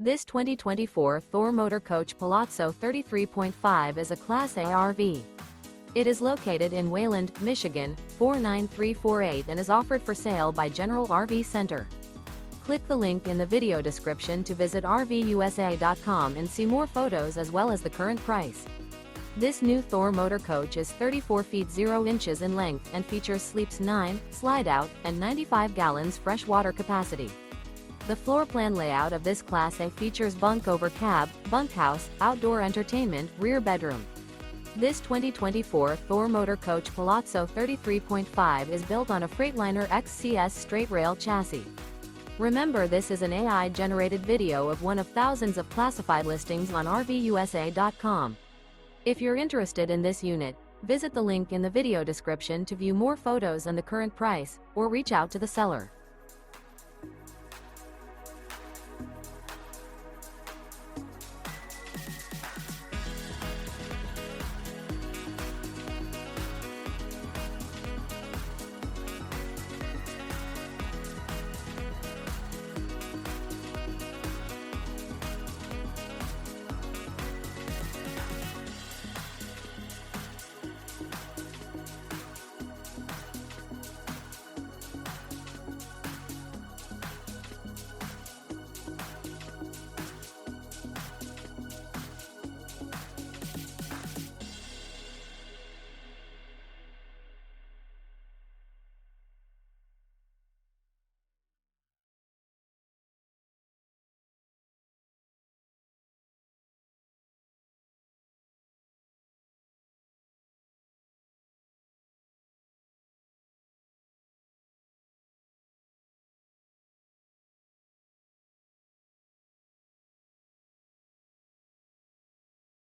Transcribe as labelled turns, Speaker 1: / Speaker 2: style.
Speaker 1: This 2024 Thor Motor Coach Palazzo 33.5 is a Class A RV. It is located in Wayland, Michigan, 49348 and is offered for sale by General RV Center. Click the link in the video description to visit RVUSA.com and see more photos as well as the current price. This new Thor Motor Coach is 34 feet 0 inches in length and features sleeps 9, slide-out, and 95 gallons fresh water capacity. The floor plan layout of this Class A features bunk over cab, bunkhouse, outdoor entertainment, rear bedroom. This 2024 Thor Motor Coach Palazzo 33.5 is built on a Freightliner XC-S Straight Rail chassis. Remember, this is an AI-generated video of one of thousands of classified listings on RVUSA.com. If you're interested in this unit, visit the link in the video description to view more photos and the current price, or reach out to the seller.